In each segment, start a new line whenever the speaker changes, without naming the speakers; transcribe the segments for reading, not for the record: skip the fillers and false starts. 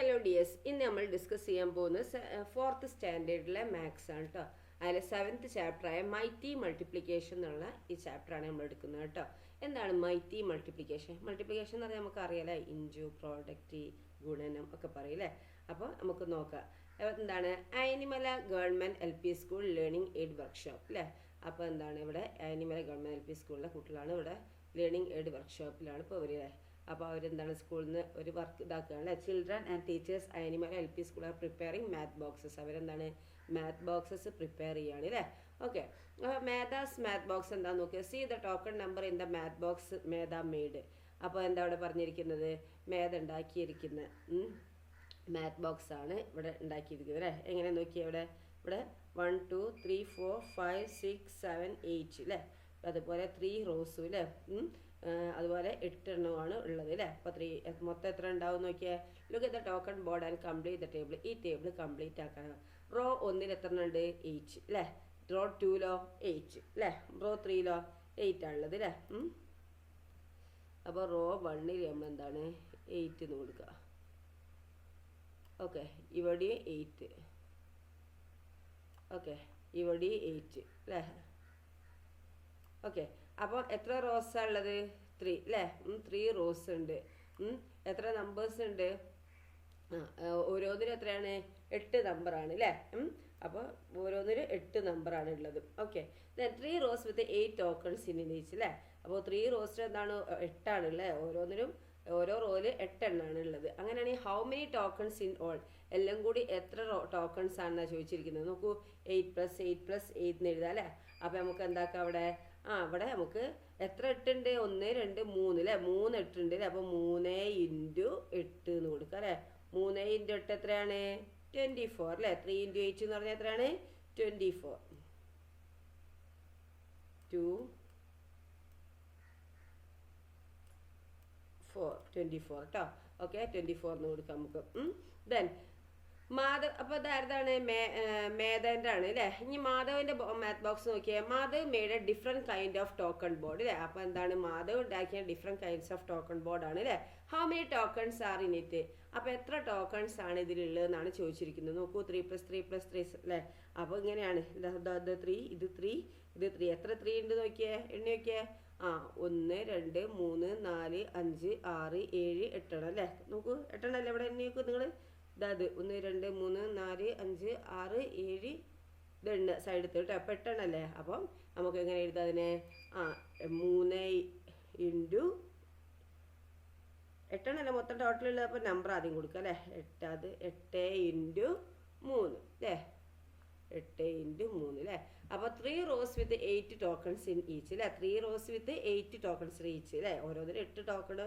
Hello dears, ഇന്ന് നമ്മൾ discuss ചെയ്യാൻ പോകുന്നത് ഫോർത്ത് സ്റ്റാൻഡേർഡിലെ മാത്സ് ആണ് കേട്ടോ. അതിൽ 7th ചാപ്റ്ററായ മൈറ്റി മൾട്ടിപ്ലിക്കേഷൻ എന്നുള്ള ഈ ചാപ്റ്ററാണ് നമ്മൾ എടുക്കുന്നത് കേട്ടോ. എന്താണ് മൈറ്റി മൾട്ടിപ്ലിക്കേഷൻ? മൾട്ടിപ്ലിക്കേഷൻ എന്ന് പറഞ്ഞാൽ നമുക്ക് അറിയാലേ, ഇൻറ്റു, പ്രോഡക്റ്റ്, ഗുണനം ഒക്കെ പറയില്ലേ. അപ്പോൾ നമുക്ക് നോക്കാം. എന്താണ് Anamala government LP school learning aid workshop അല്ലേ. അപ്പോൾ എന്താണ് ഇവിടെ ആനിമല ഗവൺമെൻറ് LP സ്കൂളിലെ കുട്ടികളാണ് ഇവിടെ ലേണിംഗ് എയ്ഡ് വർക്ക്ഷോപ്പിലാണ് ഇപ്പോൾ ഇവർ. അപ്പോൾ അവരെന്താണ് സ്കൂളിൽ നിന്ന് ഒരു വർക്ക് ഇതാക്കുകയാണ് അല്ലേ. Children and teachers animal LP school are preparing math boxes. അവരെന്താണ് മാത്ത് ബോക്സസ് പ്രിപ്പയർ ചെയ്യുകയാണ് അല്ലേ. ഓക്കെ, അപ്പോൾ മേധാസ് മാത്ത് ബോക്സ് എന്താണെന്ന് നോക്കിയാൽ, see the token number in the math box Medha made. അപ്പോൾ എന്താ ഇവിടെ പറഞ്ഞിരിക്കുന്നത്, മേധ ഉണ്ടാക്കിയിരിക്കുന്ന മാത്ത് ബോക്സ് ആണ് ഇവിടെ ഉണ്ടാക്കിയിരിക്കുന്നത് അല്ലേ. എങ്ങനെ നോക്കിയാൽ ഇവിടെ 1 2 3 4 5 6 7 8 അല്ലേ. അതുപോലെ 3 റോസും അല്ലേ. അതുപോലെ 8 എണ്ണമാണ് ഉള്ളത് അല്ലേ. അപ്പോൾ മൊത്തം എത്ര ഉണ്ടാവും നോക്കിയാൽ, look at the token board and complete the table. ഈ ടേബിൾ കംപ്ലീറ്റ് ആക്കണം. റോ 1 എത്ര ഉണ്ട്, 8 അല്ലേ. റോ 2 8 അല്ലേ. റോ 3 8 ആണുള്ളത് അല്ലേ. അപ്പോൾ റോ 1 നമ്മൾ എന്താണ് 8 എന്ന് കൊടുക്കുക. ഓക്കെ, ഇവിടെ 8. ഓക്കെ, ഇവിടെ 8 അല്ലേ. ഓക്കെ, അപ്പോൾ എത്ര റോസാണ് ഉള്ളത്, 3 അല്ലേ. 3 റോസ് ഉണ്ട്. എത്ര നമ്പേഴ്സ് ഉണ്ട്, ഓരോന്നിനും എത്രയാണ്, 8 നമ്പറാണ് അല്ലേ. അപ്പോൾ ഓരോന്നിനും 8 നമ്പറാണ് ഉള്ളത്. Okay, 3 rose with 8 tokens in each അല്ലേ. അപ്പോൾ 3 റോസിന് എന്താണ് 8 ആണ് അല്ലേ. ഓരോന്നിനും ഓരോ റോയില് 8 എണ്ണമാണ് ഉള്ളത്. അങ്ങനെയാണെങ്കിൽ how many tokens in all, എല്ലാം കൂടി എത്ര ടോക്കൺസ് ആണെന്നാണ് ചോദിച്ചിരിക്കുന്നത്. നോക്കൂ, 8 + 8 + 8 എന്ന് എഴുതാം അല്ലേ. അപ്പോൾ നമുക്ക് എന്താക്കാം അവിടെ, ഇവിടെ നമുക്ക് എത്ര 8 ഉണ്ട്, 1 2 3 അല്ലേ. 3 8 ഉണ്ട് അല്ലേ. അപ്പോൾ 3 × 8 എന്ന് കൊടുക്കുക അല്ലേ. 3 × 8 എത്രയാണ്, 24 അല്ലേ. 3 × 8 എന്ന് പറഞ്ഞാൽ എത്രയാണ്, 24. 2 4 24 കേട്ടോ. ഓക്കെ, 24 എന്ന് കൊടുക്കാം നമുക്ക്. ദെൻ മാധവ്, അപ്പോൾ ഇതാരതാണ്, മേധൻ്റെ ആണ് അല്ലേ. ഇനി മാധവിൻ്റെ മാത്ത് ബോക്സ് നോക്കിയാൽ, Madhav made A different kind of token board അല്ലേ. അപ്പോൾ എന്താണ് മാധവ് ഉണ്ടാക്കിയ different kinds of token board ആണ് അല്ലേ. How many tokens are in it, അപ്പോൾ എത്ര ടോക്കൺസ് ആണ് ഇതിലുള്ളതെന്നാണ് ചോദിച്ചിരിക്കുന്നത്. നോക്കൂ, 3 + 3 + 3 അല്ലേ. അപ്പോൾ ഇങ്ങനെയാണ്, ഇത് 3 ഇത് 3 ഇത് 3. എത്ര 3 ഉണ്ട് നോക്കിയേ, എണ്ണി നോക്കിയേ. 1 2 3 4 5 6 7 8 എണ്ണം അല്ലേ. നോക്കൂ, 8 എണ്ണം അല്ലേ ഇവിടെ. എണ്ണി നോക്കൂ നിങ്ങൾ. ഇതാത് 1 2 3 4 5 6 7 ഇതെണ്ണ സൈഡത്ത് കേട്ടോ. അപ്പോൾ 8 എണ്ണം അല്ലേ. അപ്പം നമുക്ക് എങ്ങനെ എഴുതാം അതിനെ, 3 × 8 എണ്ണല്ലേ മൊത്തം ടോട്ടലുള്ളത്. അപ്പോൾ നമ്പർ ആദ്യം കൊടുക്കുക അല്ലേ. 8 × 3 അല്ലേ. 8 × 3 അല്ലേ. അപ്പോൾ 3 rose with 8 tokens in each അല്ലേ. 3 റോസ് വിത്ത് 8 ടോക്കൺസ് ഈച്ച് അല്ലേ. ഓരോന്നിനും 8 ടോക്കൺ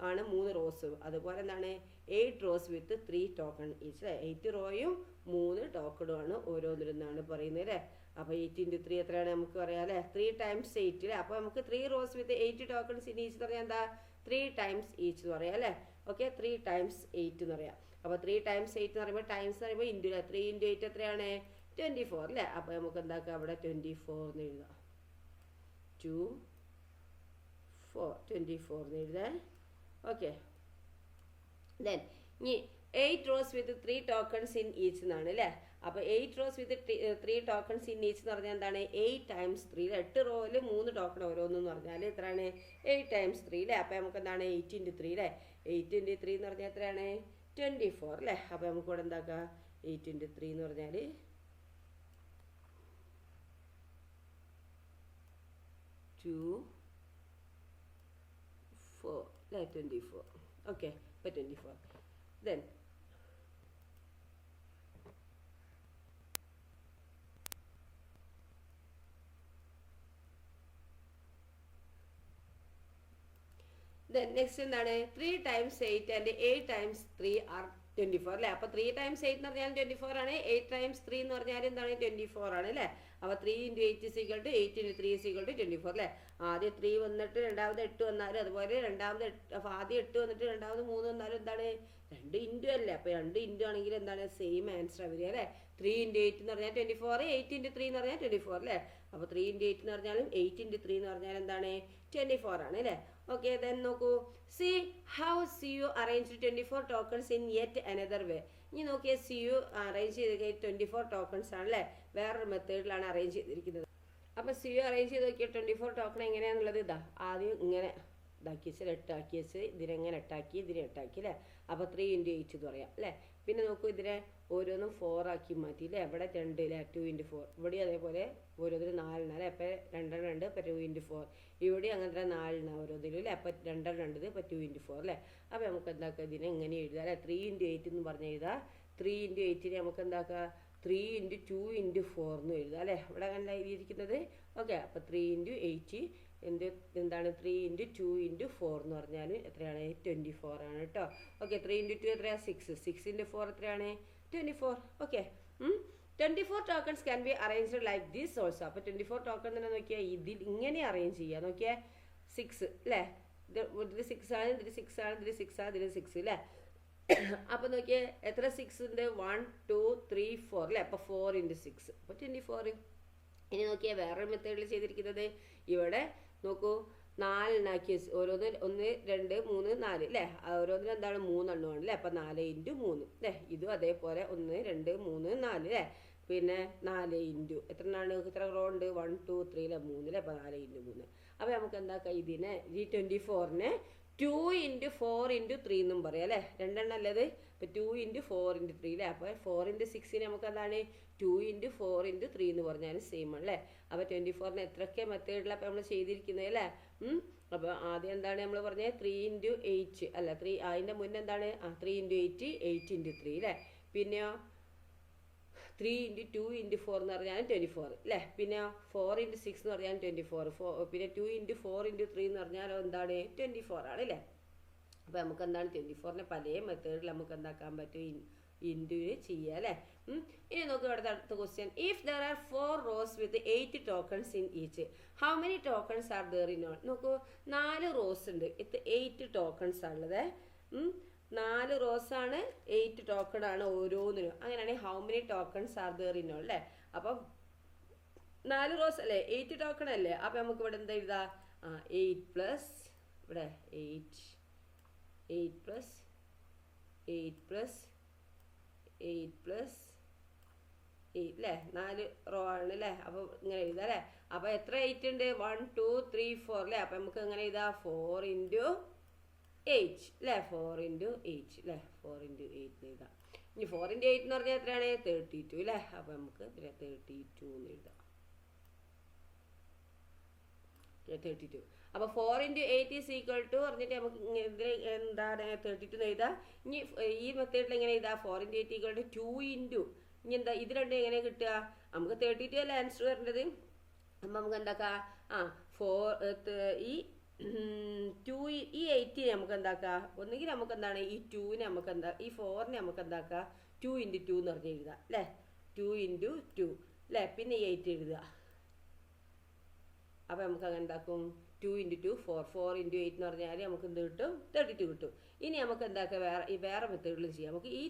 ആണ് 3 റോസ്. അതുപോലെ എന്താണ് 8 റോസ് വിത്ത് 3 ടോക്കൺ ഈച്ച് അല്ലേ. 8 റോയും 3 ടോക്കണും ആണ് ഓരോന്നിരുന്നാണ് പറയുന്നത് അല്ലേ. അപ്പോൾ 8 × 3 എത്രയാണ് നമുക്ക് പറയാം അല്ലേ, 3 × 8 അല്ലേ. അപ്പോൾ നമുക്ക് 3 rose with 8 tokens in each എന്ന് പറഞ്ഞാൽ എന്താ, 3 × ഈച്ച് എന്ന് പറയാം അല്ലേ. ഓക്കെ, 3 × 8 എന്ന് പറയാം. അപ്പോൾ 3 × 8 എന്ന് പറയുമ്പോൾ ടൈംസ് എന്ന് പറയുമ്പോൾ ഇൻറ്റു 3 × 8 എത്രയാണ്, 24 അല്ലേ. അപ്പോൾ നമുക്ക് എന്താക്കാം അവിടെ 24 എന്ന് എഴുതാം. 2 4 24 എന്ന് എഴുതാം. ഓക്കെ, ദെൻ ഇനി 8 rose with 3 tokens in each എന്നാണ് അല്ലേ. അപ്പോൾ 8 rose with 3 tokens in each എന്ന് പറഞ്ഞാൽ എന്താണ്, 8 × 3 8 റോയിൽ 3 ടോക്കൺ ഓരോന്നെന്ന് പറഞ്ഞാൽ എത്രയാണ്, 8 × 3 അല്ലേ. അപ്പോൾ നമുക്ക് എന്താണ് 8 × 3 അല്ലേ. 8 × 3 എന്ന് പറഞ്ഞാൽ എത്രയാണ്, 24 അല്ലേ. അപ്പോൾ നമുക്ക് ഇവിടെ എന്താക്കാം, 8 × 3 എന്ന് പറഞ്ഞാൽ 2 4 അല്ലേ, 24. ഓക്കെ, ഇപ്പോൾ 24. ദെൻ നെക്സ്റ്റ് എന്താണ്, 3 × 8 ആൻഡ് 8 × 3 ആർ 24 അല്ലേ. അപ്പോൾ 3 × 8 എന്ന് പറഞ്ഞാൽ 24 ആണ്. 8 × 3 എന്ന് പറഞ്ഞാൽ എന്താണ്, 24 ആണ് അല്ലേ. അപ്പോൾ 3 × 8 = 8 × 3 = 24 അല്ലേ. ആദ്യം 3 വന്നിട്ട് രണ്ടാമത് 8 വന്നാലും, അതുപോലെ രണ്ടാമത് ആദ്യം 8 വന്നിട്ട് രണ്ടാമത് 3 വന്നാലും എന്താണ്, 2 ഇൻറ്റു അല്ലേ. അപ്പോൾ 2 ഇൻറ്റു ആണെങ്കിൽ എന്താണ്, സെയിം ആൻസർ വരിക അല്ലേ. 3 × 8 എന്ന് പറഞ്ഞാൽ 24, 8 × 3 എന്ന് പറഞ്ഞാൽ 24 അല്ലേ. അപ്പോൾ 3 ഇൻറ്റു 8 എന്ന് പറഞ്ഞാലും 8 ഇൻറ്റു 3 എന്ന് പറഞ്ഞാൽ എന്താണ് 24 ആണ് അല്ലേ. ഓക്കെ, ദെൻ നോക്കൂ, see how CU arrange 24 tokens in yet another വേ. ഇനി നോക്കിയാൽ CU അറേഞ്ച് ചെയ്ത് 24 ടോക്കൺസ് ആണല്ലേ, വേറൊരു മെത്തേഡിലാണ് അറേഞ്ച് ചെയ്തിരിക്കുന്നത്. അപ്പോൾ CU അറേഞ്ച് ചെയ്ത് നോക്കിയാൽ 24 ടോക്കൺ എങ്ങനെയാണെന്നുള്ളത് ഇതാ, ആദ്യം ഇങ്ങനെ ഇതാക്കി വെച്ചാൽ 8 ആക്കി വെച്ച് ഇതിനെങ്ങനെ 8 ആക്കി ഇതിനെ 8 ആക്കി അല്ലേ. അപ്പോൾ 3 ഇൻറ്റു 8 എന്ന് പറയാം അല്ലേ. പിന്നെ നോക്കൂ, ഇതിനെ ഓരോന്നും 4 ആക്കി മാറ്റി അല്ലേ. ഇവിടെ 2 അല്ലേ, 2 ഇൻറ്റു 4. ഇവിടെ അതേപോലെ ഓരോന്നിനും 4 അല്ലേ, അപ്പോൾ 2 2 ഇപ്പോൾ 2 ഇൻറ്റു 4. ഇവിടെ അങ്ങനെ തന്നെ 4 ഓരോന്നിലും അല്ലേ, അപ്പോൾ 2 2 ഇപ്പോൾ 2 ഇൻറ്റു 4 അല്ലേ. അപ്പോൾ നമുക്ക് എന്താക്കുക, ഇതിനെ എങ്ങനെ എഴുതാം അല്ലേ, 3 ഇൻറ്റു 8 എന്ന് പറഞ്ഞ് എഴുതാം. 3 ഇൻറ്റു 8നെ നമുക്ക് എന്താക്കുക, 3 ഇൻറ്റു 2 ഇൻറ്റു 4 എന്ന് എഴുതാം അല്ലേ. ഇവിടെ അങ്ങനെ എഴുതിയിരിക്കുന്നത്. ഓക്കെ, അപ്പോൾ 3 ഇൻറ്റു 8 എന്താണ് 3 ഇൻറ്റു 2 ഇൻറ്റു 4 എന്ന് പറഞ്ഞാൽ എത്രയാണ്, 24 ആണ് കേട്ടോ. ഓക്കെ, 3 ഇൻറ്റു 2 എത്രയാണ്, 6. 6 ഇൻറ്റു 4 എത്രയാണ്, 24. Okay, 24 tokens can be arranged like this also. അപ്പോൾ 24 ടോക്കൺ തന്നെ നോക്കിയാൽ ഇതിൽ ഇങ്ങനെ അറേഞ്ച് ചെയ്യുക. നോക്കിയാൽ 6 അല്ലേ, ഇതിൽ 6 ആണ്, ഇതിൽ 6 ആണ്, ഇതിൽ 6 ആണ്, ഇതിൽ 6 അല്ലേ. അപ്പോൾ നോക്കിയാൽ എത്ര 6 ഉണ്ട്, 1 2 3 4 അല്ലേ. അപ്പോൾ 4 ഇൻറ്റു 6 അപ്പോൾ 24. ഇനി നോക്കിയാൽ വേറൊരു മെത്തേഡിൽ ചെയ്തിരിക്കുന്നത്, ഇവിടെ നോക്കൂ 4 എണ്ണാക്കി ഓരോന്ന് 1 2 3 4 അല്ലേ. ഓരോന്നിനും എന്താണ് 3 എണ്ണമാണ് അല്ലേ. അപ്പോൾ 4 ഇൻറ്റു 3 അല്ലേ. ഇതും അതേപോലെ 1 2 3 4 അല്ലേ. പിന്നെ 4 ഇൻറ്റു എത്ര എണ്ണമാണ്, എത്ര റോ ഉണ്ട്, 1 2 3 അല്ലേ, 3 അല്ലേ. അപ്പോൾ 4 ഇൻറ്റു 3. അപ്പോൾ നമുക്ക് എന്താക്കാം, ഇതിനെ ഈ 24നെ 2 ഇൻറ്റു 4 ഇൻറ്റു 3 എന്നും പറയാം അല്ലേ. 2 എണ്ണം അല്ലത്. അപ്പോൾ 2 ഇൻറ്റു 4 ഇൻറ്റു 3 അല്ലേ. അപ്പോൾ 4 ഇൻറ്റു 6ന് നമുക്ക് എന്താണ് 2 ഇൻറ്റു 4 ഇൻറ്റു 3 എന്ന് പറഞ്ഞാൽ സെയിം അല്ലേ. അപ്പോൾ 24ന് എത്രയൊക്കെ മെത്തേഡിലാണ് അപ്പോൾ നമ്മൾ ചെയ്തിരിക്കുന്നത് അല്ലേ. അപ്പോൾ ആദ്യം എന്താണ് നമ്മൾ പറഞ്ഞത്, 3 ഇൻറ്റു 8 അല്ല, 3 അതിൻ്റെ മുന്നേ എന്താണ് 3 ഇൻറ്റു 8 8 ഇൻറ്റു 3 അല്ലേ. പിന്നെയോ 3 ഇൻറ്റു 2 ഇൻറ്റു 4 എന്ന് പറഞ്ഞാൽ 24 അല്ലേ. പിന്നെ 4 ഇൻറ്റു 6 എന്ന് പറഞ്ഞാൽ 24. പിന്നെ 2 ഇൻറ്റു 4 ഇൻറ്റു 3 എന്ന് പറഞ്ഞാൽ എന്താണ് 24 ആണ് അല്ലേ. അപ്പോൾ നമുക്ക് എന്താണ് 24നെ പല മെത്തേഡിൽ നമുക്ക് എന്താക്കാൻ പറ്റും, ഇൻറ്റു ചെയ്യുക അല്ലേ. ഇനി നോക്കുക അടുത്ത question, if there are 4 rose with 8 tokens in each, how many tokens are there in all. നോക്കൂ, 4 റോസ് ഉണ്ട്, ഇത് 8 ടോക്കൺസ് ആണുള്ളത്. 4 റോസാണ്, 8 ടോക്കൺ ആണ് ഓരോന്നിനും. അങ്ങനെയാണെങ്കിൽ how many tokens are there in all അല്ലേ. അപ്പം 4 റോസ് അല്ലേ, 8 ടോക്കൺ അല്ലേ. അപ്പം നമുക്ക് ഇവിടെ എന്താ എഴുതാം, 8 പ്ലസ് ഇവിടെ 8 പ്ലസ് 8 പ്ലസ് 8 പ്ലസ് 8 അല്ലേ, 4 റോ ആണ് അല്ലേ. അപ്പോൾ ഇങ്ങനെ എഴുതാം അല്ലേ. അപ്പോൾ എത്ര 8 ഉണ്ട്, 1 2 3 4 അല്ലേ. അപ്പോൾ നമുക്ക് എങ്ങനെ എഴുതാം, 4 ഇൻറ്റു 8 അല്ലേ, 4 ഇൻറ്റു 8 അല്ലേ, 4 ഇൻറ്റു 8 എഴുതാം. ഇനി 4 ഇൻറ്റു 8 എന്ന് പറഞ്ഞാൽ എത്രയാണ്, 32 അല്ലേ. അപ്പോൾ നമുക്ക് 32 എന്ന് എഴുതാം, 32. അപ്പോൾ 4 ഇൻറ്റു 8 ഈസ് ഈക്വൽ ടു പറഞ്ഞിട്ട് നമുക്ക് ഇതിൽ എന്താണ് 32 എഴുതാം. ഇനി ഈ മെത്തേഡിൽ എങ്ങനെ എഴുതാം, 4 ഇൻറ്റു 8 ഈക്വൽ ടു 2 ഇൻറ്റു ഇനി എന്താ ഇത് രണ്ടും എങ്ങനെ കിട്ടുക, നമുക്ക് 32 അല്ലേ ആൻസർ വരേണ്ടത്. അപ്പം നമുക്ക് എന്താക്കാം, 4 ഈ 2 ഈ 8 നമുക്ക് എന്താക്കാം, ഒന്നുകിൽ നമുക്ക് എന്താണ് ഈ 2നെ നമുക്ക് എന്താ ഈ 4നെ നമുക്ക് എന്താക്കാം 2 ഇൻറ്റു 2 എന്ന് പറഞ്ഞ് എഴുതുക അല്ലേ, 2 ഇൻറ്റു 2 അല്ലേ. പിന്നെ 8 എഴുതുക. അപ്പോൾ നമുക്ക് അങ്ങനെ എന്താക്കും, 2 ഇൻറ്റു 2 4 ഇൻറ്റു 8 എന്ന് പറഞ്ഞാൽ നമുക്ക് എന്ത് കിട്ടും, 32 കിട്ടും. ഇനി നമുക്ക് എന്താക്കുക, വേറെ മെത്തേഡിലും ചെയ്യാം. നമുക്ക് ഈ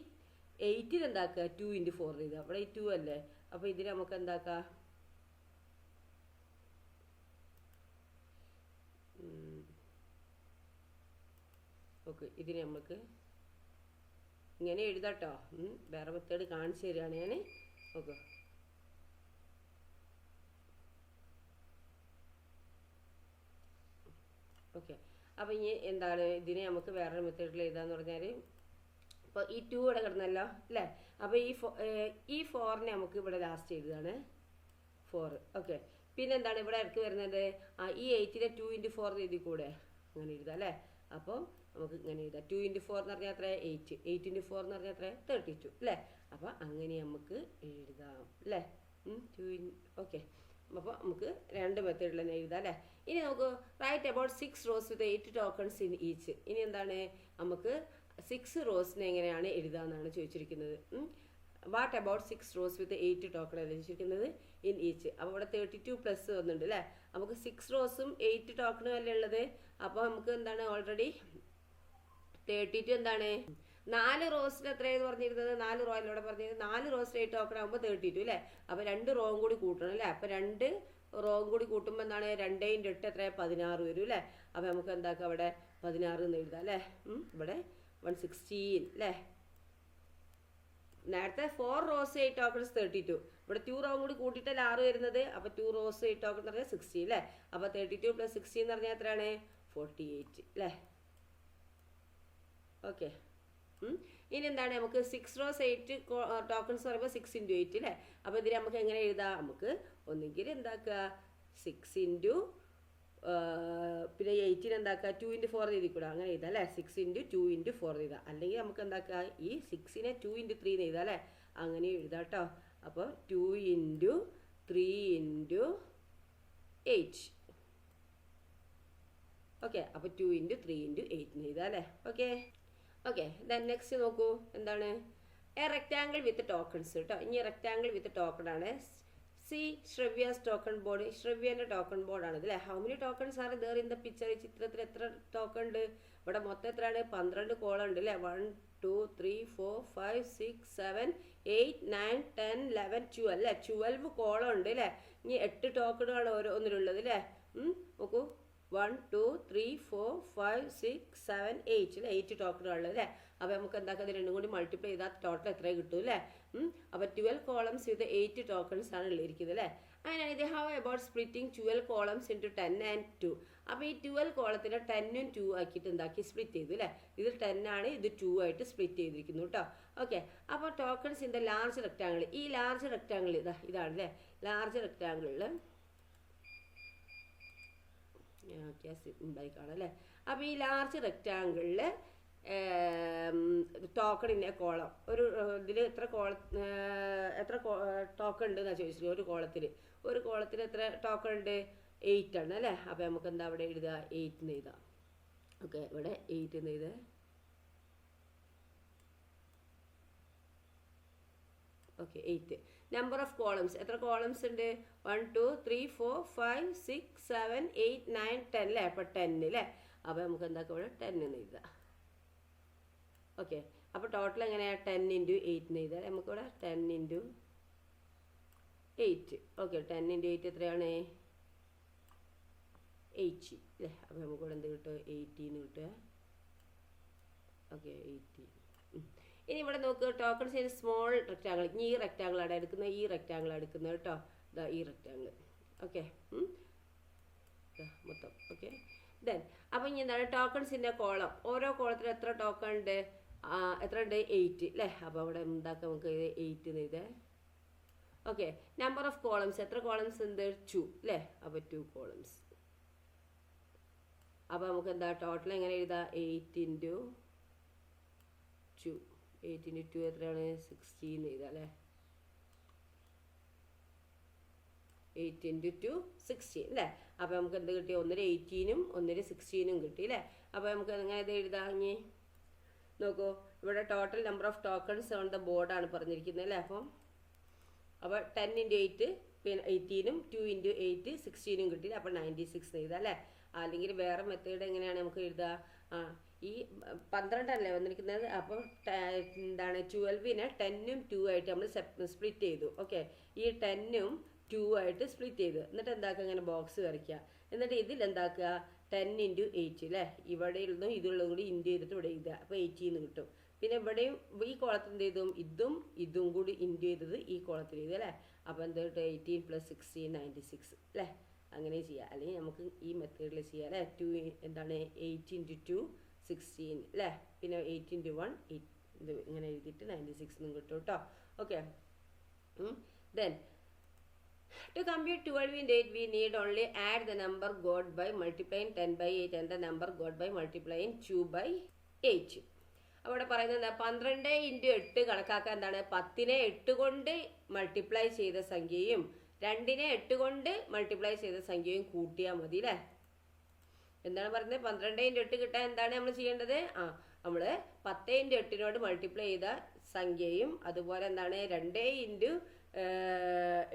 8ന് എന്താക്കുക 2 ഇൻറ്റു 4 എഴുതുക. അവിടെ ഈ 2 അല്ലേ. അപ്പോൾ ഇതിന് നമുക്ക് എന്താക്കാം, ഓക്കെ ഇതിന് നമുക്ക് ഇങ്ങനെ എഴുതാട്ടോ. വേറെ മെത്തേഡ് കാണിച്ചു തരികയാണ് ഞാൻ. ഓക്കെ ഓക്കെ അപ്പോൾ ഇനി എന്താണ് ഇതിനെ നമുക്ക് വേറൊരു മെത്തേഡിൽ എഴുതാന്ന് പറഞ്ഞാൽ, ഇപ്പോൾ ഈ 2 ഇവിടെ കിടന്നല്ലോ അല്ലേ. അപ്പോൾ ഈ 4നെ നമുക്ക് ഇവിടെ ലാസ്റ്റ് എഴുതുകയാണ് 4. ഓക്കെ, പിന്നെ എന്താണ് ഇവിടെ ഇടയ്ക്ക് വരുന്നത്, ഈ 8നെ 2 ഇൻറ്റു 4 എഴുതി കൂടെ, അങ്ങനെ എഴുതാം അല്ലേ. അപ്പോൾ നമുക്ക് ഇങ്ങനെ എഴുതാം, 2 ഇൻറ്റു 4 എന്ന് പറഞ്ഞാൽ എത്ര 8, 8 ഇൻറ്റു 4 എന്ന് പറഞ്ഞാൽ എത്ര 32 അല്ലേ. അപ്പോൾ അങ്ങനെ നമുക്ക് എഴുതാം അല്ലേ. ഓക്കെ, അപ്പോൾ നമുക്ക് 2 മെത്തേഡിൽ തന്നെ എഴുതാം അല്ലേ. ഇനി നമുക്ക് write about 6 rows with 8 tokens in each. ഇനി എന്താണ് നമുക്ക് 6 റോസിനെ എങ്ങനെയാണ് എഴുതാമെന്നാണ് ചോദിച്ചിരിക്കുന്നത്. What about 6 rows with 8 token ആണ് ചോദിച്ചിരിക്കുന്നത് ഇൻ ഈച്ച്. അപ്പോൾ ഇവിടെ 32 പ്ലസ് വന്നിട്ടുണ്ട് അല്ലേ. നമുക്ക് 6 റോസും 8 ടോക്കണും അല്ലേ ഉള്ളത്. അപ്പോൾ നമുക്ക് എന്താണ് ഓൾറെഡി 32 എന്താണ് 4 റോസിൽ എത്രയായിരുന്നു പറഞ്ഞിരുന്നത്? 4 റോ അല്ലോടെ പറഞ്ഞിരുന്നത്. 4 റോസിൽ 8 ടോക്കൺ ആകുമ്പോൾ 32 അല്ലേ? അപ്പോൾ 2 റോയും കൂടി കൂട്ടണം അല്ലേ? അപ്പോൾ 2 റോയും കൂടി കൂട്ടുമ്പോൾ എന്താണ് 2 × 8 എത്രയാണ്? 16 വരും അല്ലേ? അപ്പോൾ നമുക്ക് എന്താക്കാം അവിടെ 16 എന്ന് എഴുതാം അല്ലേ? ഇവിടെ 116 അല്ലേ? നേരത്തെ 4 റോസ് 8 ടോക്കൺസ് 32. ഇവിടെ 2 റോ കൂടി കൂട്ടിയിട്ടല്ല 6 വരുന്നത്. അപ്പോൾ 2 റോസ് 8 ടോക്കൺ എന്ന് പറഞ്ഞാൽ 60 അല്ലേ? അപ്പോൾ 32 + 60 എന്ന് പറഞ്ഞാൽ എത്രയാണ്? 48 അല്ലേ? ഓക്കെ. ഇനി എന്താണ് നമുക്ക് 6 റോസ് 8 ടോക്കൺസ് പറയുമ്പോൾ 6 × 8 അല്ലേ? അപ്പോൾ ഇതിൽ നമുക്ക് എങ്ങനെ എഴുതാം? നമുക്ക് ഒന്നുകിൽ എന്താക്കുക 6 പിന്നെ 8 എന്താക്കുക 2 × 4 എഴുതിക്കൂടാ, അങ്ങനെ എഴുതാം അല്ലേ? 6 × 2 × 4 എഴുതാം. അല്ലെങ്കിൽ നമുക്ക് എന്താക്കുക ഈ 6നെ 2 × 3 എന്ന് എഴുതാം അല്ലേ? അങ്ങനെ എഴുതാം കേട്ടോ. അപ്പോൾ 2 × 3 × 8. ഓക്കെ. അപ്പോൾ 2 × 3 × 8 എന്ന് എഴുതാം അല്ലേ? ഓക്കെ. ഓക്കെ. ദെൻ നെക്സ്റ്റ് നോക്കൂ എന്താണ്? എ റെക്റ്റാങ്കിൾ വിത്ത് ടോക്കൺസ് കേട്ടോ. ഇനി റെക്റ്റാങ്കിൾ വിത്ത് ടോക്കൺ ആണ്. See Sravya's token board. ശ്രവ്യൻ്റെ ടോക്കൺ ബോർഡാണ് ഇത് അല്ലേ? How many tokens are there in the picture? ഈ ചിത്രത്തിൽ എത്ര ടോക്കൺ ഉണ്ട്? ഇവിടെ മൊത്തം എത്രയാണ്? 12 കോളം ഉണ്ട് അല്ലേ? 1 2 3 4 5 6 7 8 9 10 11 12 അല്ലേ? 12 കോളം ഉണ്ട് അല്ലേ? ഇനി 8 ടോക്കണുകൾ ഓരോന്നിലുള്ളത് അല്ലേ? നോക്കൂ 1 2 3 4 5 6 7 8 അല്ലേ? 8 ടോക്കണുകൾ അല്ലേ? അപ്പോൾ നമുക്ക് എന്താക്കുക ഇത് രണ്ടും കൂടി മൾട്ടിപ്ലൈ ചെയ്താൽ ടോട്ടൽ എത്ര കിട്ടും അല്ലേ? അപ്പോൾ 12 കോളംസ് വിത്ത് 8 ടോക്കൺസ് ആണ് ഉള്ളിരിക്കുന്നത് അല്ലേ? അങ്ങനെയാണ് ഇത്. How about splitting 12 columns into 10 and 2? അപ്പോൾ ഈ 12 കോളത്തിനെ 10ഉം 2 ആക്കിയിട്ട് എന്താക്കി സ്പ്ലിറ്റ് ചെയ്തു അല്ലേ? ഇത് 10 ആണ്, ഇത് 2 ആയിട്ട് സ്പ്ലിറ്റ് ചെയ്തിരിക്കുന്നു കേട്ടോ. ഓക്കെ. അപ്പോൾ tokens in the large rectangle. ഈ ലാർജ് റെക്റ്റാങ്കിൾ ഇതാണ് അല്ലേ? ലാർജ് റെക്റ്റാങ്കിളിൽ സിമ്പിളായിക്കാണ് അല്ലേ? അപ്പോൾ ഈ ലാർജ് റെക്റ്റാങ്കിളിൽ ടോക്കൺ ഇൻ എ കോളം. ഒരു ഇതിൽ എത്ര ടോക്കൺ ഉണ്ട് എന്നാണ് ചോദിച്ചത്? ഒരു കോളത്തിൽ എത്ര ടോക്കൺ ഉണ്ട്? 8 ആണ് അല്ലേ? അപ്പോൾ നമുക്ക് എന്താ അവിടെ എഴുതുക? 8 എന്ന് എഴുതാം. ഓക്കെ. ഇവിടെ 8 എന്ന് എഴുതുക. ഓക്കെ. 8. Number of columns. എത്ര കോളംസ് ഉണ്ട്? 1 2 3 4 5 6 7 8 9 10 അല്ലേ? അപ്പോൾ 10 അല്ലേ? അപ്പോൾ നമുക്ക് എന്താക്കാം ഇവിടെ 10 എന്ന് എഴുതാം. ഓക്കെ. അപ്പോൾ ടോട്ടൽ എങ്ങനെയാണ്? 10 × 8 എന്ന് എഴുതാം. നമുക്കിവിടെ 10 × 8. ഓക്കെ. 10 × 8 എത്രയാണ്? 80 അല്ലേ? അപ്പോൾ നമുക്കിവിടെ എന്ത് കിട്ടും? 80 എന്ന് കിട്ടുക. ഓക്കെ. 80. ഇനി ഇവിടെ നോക്കുക ടോക്കൺസ് ഇൻ സ്മോൾ റെക്റ്റാങ്കിൾ. ഇനി ഈ റെക്റ്റാങ്കിളാണ് എടുക്കുന്നത്, ഈ റെക്റ്റാങ്കിളാണ് എടുക്കുന്നത് കേട്ടോ. ഇതാ ഈ റെക്റ്റാങ്കിൾ. ഓക്കെ. മൊത്തം. ഓക്കെ. ദെൻ അപ്പോൾ ഇനി എന്താണ് ടോക്കൺസിൻ്റെ കോളം? ഓരോ കോളത്തിൽ എത്ര ടോക്കൺ ഉണ്ട്? എത്ര ഉണ്ട്? 8 അല്ലേ? അപ്പോൾ അവിടെ എന്താക്കാം നമുക്ക് 8 എന്ന് എഴുതാം. ഓക്കെ. Number of columns. എത്ര കോളംസ് ഉണ്ട്? 2 അല്ലേ? അപ്പോൾ 2 കോളംസ്. അപ്പോൾ നമുക്ക് എന്താ ടോട്ടൽ എങ്ങനെ എഴുതാം? 8 × 2. 8 × 2 എത്രയാണ്? 16 എഴുതാം അല്ലേ? 8 × 2 16 അല്ലേ? അപ്പോൾ നമുക്ക് എന്ത് കിട്ടി? ഒന്നിന് 18ഉം ഒന്നിന് 16ഉം കിട്ടി അല്ലേ? അപ്പോൾ നമുക്ക് എങ്ങനെ ഇത് എഴുതാം? ഇനി നോക്കൂ ഇവിടെ total number of tokens on the ബോർഡാണ് പറഞ്ഞിരിക്കുന്നത് അല്ലേ? അപ്പോൾ 10 × 8 പിന്നെ 18ഉം 2 × 8 16ഉം കിട്ടിയില്ല. അപ്പോൾ 96 എഴുതാം അല്ലേ? അല്ലെങ്കിൽ വേറെ മെത്തേഡ് എങ്ങനെയാണ് നമുക്ക് എഴുതുക? ഈ 12 അല്ലേ വന്നിരിക്കുന്നത്? അപ്പോൾ എന്താണ് 12നെ 10ഉം 2 ആയിട്ട് നമ്മൾ സ്പ്ലിറ്റ് ചെയ്തു. ഓക്കെ. ഈ 10ഉം 2 ആയിട്ട് സ്പ്ലിറ്റ് ചെയ്തു. എന്നിട്ട് എന്താക്കുക? ഇങ്ങനെ ബോക്സ് വരയ്ക്കുക. എന്നിട്ട് ഇതിൽ എന്താക്കുക? 10 × 8 അല്ലേ? ഇവിടെ ഉള്ളതും ഇതുള്ളതും കൂടി ഇൻറ്റു ചെയ്തിട്ട് ഇവിടെ എഴുതുക. അപ്പോൾ 80 എന്ന് കിട്ടും. പിന്നെ ഇവിടെയും ഈ കോളത്തിൽ എന്ത് ചെയ്തും? ഇതും കൂടി ഇൻറ്റു ചെയ്തത് ഈ കോളത്തിൽ എഴുതുക അല്ലേ? അപ്പോൾ എന്ത് കിട്ടും? 18 + 16 96 അല്ലേ? അങ്ങനെ ചെയ്യാം. അല്ലെങ്കിൽ നമുക്ക് ഈ മെത്തേഡിൽ ചെയ്യാം അല്ലേ? 2 എന്താണ് 8 × 2 16 അല്ലേ? പിന്നെ 8 × 1 8 ഇത് ഇങ്ങനെ എഴുതിയിട്ട് 96 എന്നും കിട്ടും കേട്ടോ. Okay. Then to compute 12 × 8 we need only add the number got by multiplying 10/8 and the number got by multiplying 2/8. അവിടെ പറയുന്നത് 12 × 8 കണക്കാക്കാൻ എന്താണ്? 10നെ 8 കൊണ്ട് മൾട്ടിപ്ലൈ ചെയ്ത സംഖ്യയും 2നെ 8 കൊണ്ട് മൾട്ടിപ്ലൈ ചെയ്ത സംഖ്യയും കൂട്ടിയാൽ മതി അല്ലേ? എന്താണ് പറയുന്നത്? 12 × 8 കിട്ടാൻ എന്താണ് നമ്മൾ ചെയ്യേണ്ടത്? നമ്മൾ 10 × 8നോട് മൾട്ടിപ്ലൈ ചെയ്ത സംഖ്യയും അതുപോലെ എന്താണ് 2 ×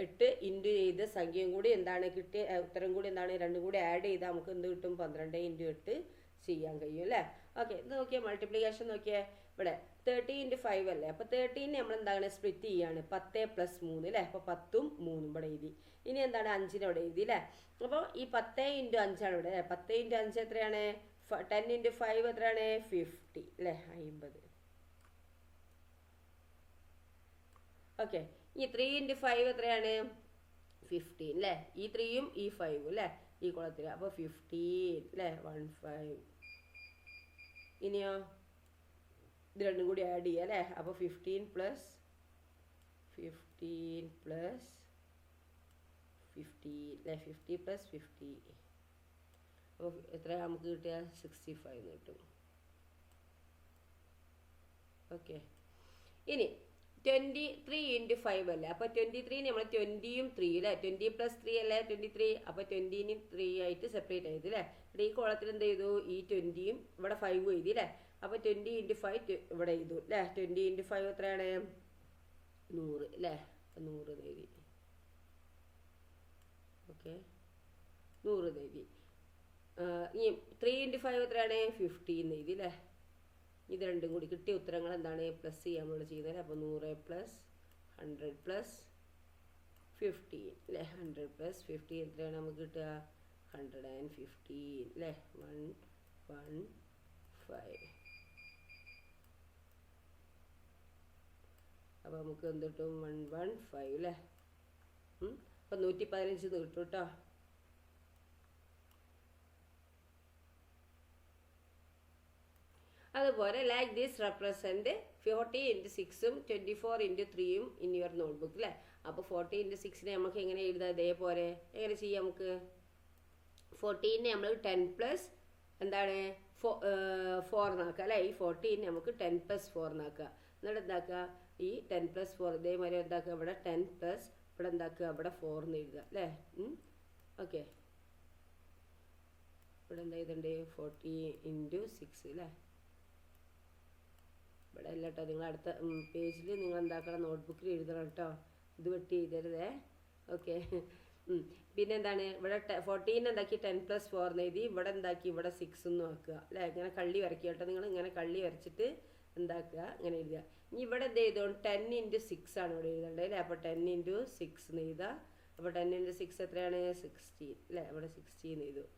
8 ഇൻറ്റു ചെയ്ത സംഖ്യയും കൂടി എന്താണ് കിട്ടിയ ഉത്തരം കൂടി എന്താണ്? രണ്ടും കൂടി ആഡ് ചെയ്താൽ നമുക്ക് എന്ത് കിട്ടും? 12 × 8 ചെയ്യാൻ കഴിയും അല്ലേ? ഓക്കെ. ഇത് നോക്കിയാൽ മൾട്ടിപ്ലിക്കേഷൻ നോക്കിയാൽ ഇവിടെ 30 × 5 അല്ലേ. അപ്പോൾ 13 നമ്മൾ എന്താണ് സ്പ്ലിറ്റ് ചെയ്യാണ് 10 + 3 അല്ലേ. അപ്പോൾ 10ഉം 3ഉം ഇവിടെ എഴുതി. ഇനി എന്താണ് 5ന് ഇവിടെ എഴുതി അല്ലേ. അപ്പോൾ ഈ 10 × 5 ആണ് ഇവിടെ. 10 × 5 എത്രയാണ്? 10 × 5 എത്രയാണ്? 50 അല്ലേ, 50. ഓക്കെ. ഈ 3 × 5 എത്രയാണ്? 15 അല്ലേ. ഈ 3ഉം ഈ 5ഉം അല്ലേ ഈ കുളത്തിൽ. അപ്പോൾ 15 അല്ലേ, 15. ഇനിയോ ഇത് രണ്ടും കൂടി ആഡ് ചെയ്യുക അല്ലേ. അപ്പോൾ 15 + 15 + 50 അല്ലേ, 50 + 50. അപ്പോൾ എത്ര നമുക്ക് കിട്ടുക? 65 കിട്ടും. ഓക്കെ. ഇനി 23 × 5 അല്ലേ. അപ്പോൾ 23 നമ്മൾ 20ഉം 3 അല്ലേ. 20 + 3 അല്ലേ 23. അപ്പോൾ 20നും 3 ആയിട്ട് സെപ്പറേറ്റ് ആയത് അല്ലേ. ഇവിടെ ഈ കോളത്തിൽ എന്ത് ചെയ്തു? ഈ 20ഉം ഇവിടെ 5ഉം എഴുതി അല്ലേ. അപ്പോൾ 20 × 5 ഇവിടെ എഴുതു അല്ലേ. 20 × 5 എത്രയാണ്? 100 അല്ലേ. 100 എഴുതി. ഓക്കെ, 100 എഴുതി. ഇനി 3 × 5 എത്രയാണ്? 50 എഴുതി അല്ലേ. ഇത് രണ്ടും കൂടി കിട്ടിയ ഉത്തരങ്ങൾ എന്താണ്? പ്ലസ് ചെയ്യാൻ നമ്മൾ ചെയ്യുന്നത്. അപ്പോൾ 100 + 100 + 15 അല്ലേ. 100 + 15 എത്രയാണ് നമുക്ക് കിട്ടുക? 115 അല്ലേ. 115. അപ്പോൾ നമുക്ക് എന്ത് കിട്ടും? 115 അല്ലേ. അപ്പോൾ 115 കിട്ടും കേട്ടോ. അതുപോലെ ലൈക്ക് ദിസ് റെപ്രസെൻറ്റ് 40 × 6ഉം 24 × 3ഉം ഇൻ യുവർ നോട്ട്ബുക്ക് അല്ലേ. അപ്പോൾ 40 × 6നെ നമുക്ക് എങ്ങനെ എഴുതാം? ഇതേപോലെ എങ്ങനെ ചെയ്യാം? നമുക്ക് 14നെ നമ്മൾ 10 + എന്താണ് 4 നാക്കുക അല്ലേ. ഈ 14 നമുക്ക് 10 + 4 നാക്കുക. എന്നിട്ട് എന്താക്കുക? ഈ 10 + 4 ഇതേമാതിരി എന്താക്കുക? ഇവിടെ 10 + ഇവിടെ എന്താക്കുക? ഇവിടെ 4 എന്ന് എഴുതുക അല്ലേ. ഓക്കെ. ഇവിടെ എന്താ എഴുതണ്ടേ? 40 × 6 അല്ലേ. ഇവിടെ അല്ല കേട്ടോ, നിങ്ങൾ അടുത്ത പേജിൽ നിങ്ങൾ എന്താക്കണം? നോട്ട്ബുക്കിൽ എഴുതണം കേട്ടോ. ഇത് വെട്ടി എഴുതരുതേ. ഓക്കെ. പിന്നെ എന്താണ്? ഇവിടെ 14 എന്താക്കി? 10 + 4 എന്ന് എഴുതി. ഇവിടെ എന്താക്കി? ഇവിടെ 6 എന്ന് ആക്കുക അല്ലേ. ഇങ്ങനെ കള്ളി വരയ്ക്കുക കേട്ടോ. നിങ്ങൾ ഇങ്ങനെ കള്ളി വരച്ചിട്ട് എന്താക്കുക? ഇങ്ങനെ എഴുതുക. ഇനി ഇവിടെ എന്ത് ചെയ്തോ? 10 × 6 ആണ് ഇവിടെ എഴുതേണ്ടത് അല്ലേ. അപ്പോൾ 10 × 6 എന്ന് എഴുതുക. അപ്പോൾ 10 × 6 എത്രയാണ്? 16 അല്ലേ. ഇവിടെ 16 എന്ന് എഴുതും.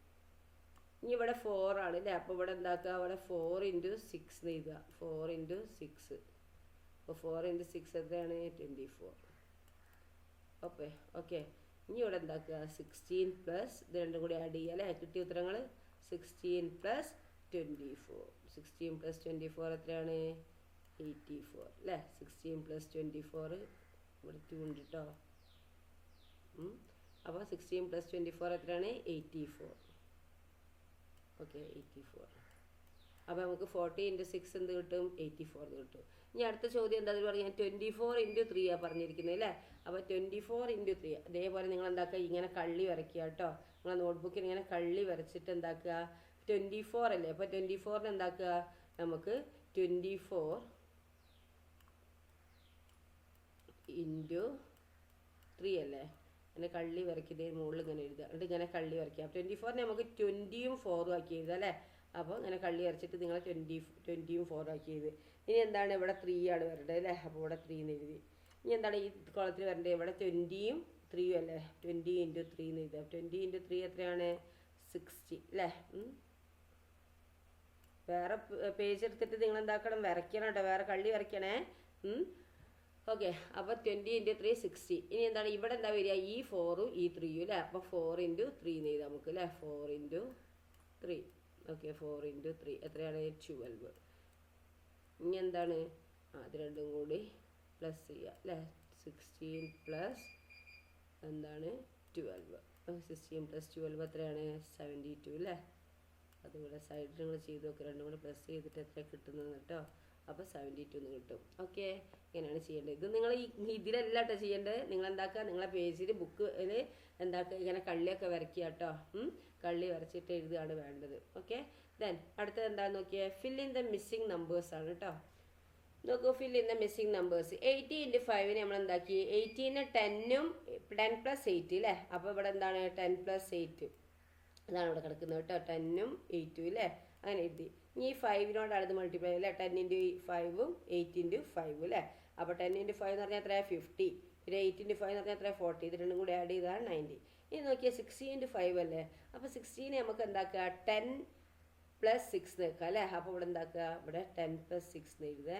ഇനി ഇവിടെ 4 ആണ് അല്ലേ. അപ്പോൾ ഇവിടെ എന്താക്കുക? ഇവിടെ 4 × 6 എന്ന് എഴുതുക. 4 × 6. അപ്പോൾ 4 × 6 എത്രയാണ്? 24. ഓക്കെ. ഓക്കെ. ഇനി ഇവിടെ എന്താക്കുക? 16 + ഇത് രണ്ടും കൂടി ആഡ് ചെയ്യുക അല്ലേ. കിട്ടിയ ഉത്തരങ്ങൾ 16 + 24. 16 + 24 എത്രയാണ്? 84 അല്ലേ. 16 + 24 ഇവിടെ 2 ഉണ്ട് കേട്ടോ. അപ്പോൾ 16 + 24 എത്രയാണ്? 84. ഓക്കെ, 84. അപ്പോൾ നമുക്ക് 40 × 6 എന്ത് കിട്ടും? 84 കിട്ടും. ഇനി അടുത്ത ചോദ്യം എന്താ പറയാൻ? 24 × 3 ആണ് പറഞ്ഞിരിക്കുന്നത് അല്ലേ. അപ്പോൾ 24 × 3 അതേപോലെ നിങ്ങൾ എന്താക്കുക? ഇങ്ങനെ കള്ളി വരയ്ക്കുക കേട്ടോ. നിങ്ങളെ നോട്ട്ബുക്കിൽ ഇങ്ങനെ കള്ളി വരച്ചിട്ട് എന്താക്കുക? 24 അല്ലേ. അപ്പോൾ 24ന് എന്താക്കുക? നമുക്ക് 24 × 3 അല്ലേ. അങ്ങനെ കള്ളി വരയ്ക്കുന്നതിന് മുകളിൽ ഇങ്ങനെ എഴുതുക. എന്നിട്ട് ഇങ്ങനെ കള്ളി വരയ്ക്കുക. 24നെ നമുക്ക് 20ഉം 4ഉം ആക്കി എഴുതുക അല്ലേ. അപ്പോൾ ഇങ്ങനെ കള്ളി വരച്ചിട്ട് നിങ്ങൾ 20ഉം 4ഉം ആക്കി എഴുതി. ഇനി എന്താണ്? ഇവിടെ 3 ആണ് വരേണ്ടത് അല്ലേ. അപ്പോൾ ഇവിടെ 3 എന്ന് എഴുതി. ഇനി എന്താണ് ഈ കോളത്തിൽ വരേണ്ടത്? ഇവിടെ 20ഉം 3ഉം അല്ലേ. 20 × 3 എന്ന് എഴുതുക. 20 × 3 എത്രയാണ്? 60 അല്ലേ. വേറെ പേജ് എടുത്തിട്ട് നിങ്ങൾ എന്താക്കണം? വരയ്ക്കണം കേട്ടോ. വേറെ കള്ളി വരയ്ക്കണേ. ഓക്കെ. അപ്പോൾ 20 × 3 60. ഇനി എന്താണ്? ഇവിടെ എന്താ വരിക? ഈ 4ഉം ഈ 3ഉം അല്ലേ. അപ്പോൾ 4 × 3 എന്ന് എഴുതാം നമുക്ക് അല്ലേ. 4 × 3. ഓക്കെ. 4 × 3 എത്രയാണ്? 12. ഇനി എന്താണ്? അത് രണ്ടും കൂടി പ്ലസ് ചെയ്യുക അല്ലേ. 16 + എന്താണ്? 12. 16 + 12 എത്രയാണ്? 72 അല്ലേ. അതുകൂടെ സൈഡിൽ നിങ്ങൾ ചെയ്ത് നോക്കുക. രണ്ടും കൂടി പ്ലസ് ചെയ്തിട്ട് എത്ര കിട്ടുന്നത് കേട്ടോ. അപ്പോൾ 72 എന്ന് കിട്ടും. ഓക്കെ. ഇങ്ങനെയാണ് ചെയ്യേണ്ടത്. ഇത് നിങ്ങൾ ഇതിലല്ല കേട്ടോ ചെയ്യേണ്ടത്. നിങ്ങൾ എന്താക്കുക? നിങ്ങളെ പേജിൽ ബുക്കിൽ എന്താക്കുക? ഇങ്ങനെ കള്ളിയൊക്കെ വരയ്ക്കുക കേട്ടോ. കള്ളി വരച്ചിട്ട് എഴുതുകയാണ് വേണ്ടത്. ഓക്കെ. ദെൻ അടുത്തത് എന്താണെന്ന് നോക്കിയേ. Fill in the missing numbers ആണ് കേട്ടോ. നോക്കൂ. Fill in the missing numbers. 80 × 5നെ നമ്മൾ എന്താക്കി? 18നെ 10ഉം 10 + 8 അല്ലേ. അപ്പോൾ ഇവിടെ എന്താണ്? 10 + 8 അതാണ് ഇവിടെ കിടക്കുന്നത് കേട്ടോ. 10ഉം 8ഉം അല്ലേ. അങ്ങനെ എഴുതി. ഈ 5നോടാണ് ഇത് മൾട്ടിപ്ലൈ അല്ലേ 10 ഇൻറ്റു 5ഉം 8 ഇൻറ്റു 5 അല്ലേ അപ്പോൾ 10 ഇൻറ്റു 5 എന്ന് പറഞ്ഞാൽ എത്രയാണ് 50 പിന്നെ 8 ഇൻറ്റു 5 എന്ന് പറഞ്ഞാൽ എത്രയാണ് 40 ഇത് രണ്ടും കൂടി ആഡ് ചെയ്താൽ 90 ഇനി നോക്കിയാൽ 60 ഇൻറ്റു 5 അല്ലേ അപ്പോൾ 16 നമുക്ക് എന്താക്കുക 10 പ്ലസ് 6 വെക്കുക അല്ലേ അപ്പോൾ ഇവിടെ എന്താക്കുക ഇവിടെ 10 പ്ലസ് 6 എഴുതേ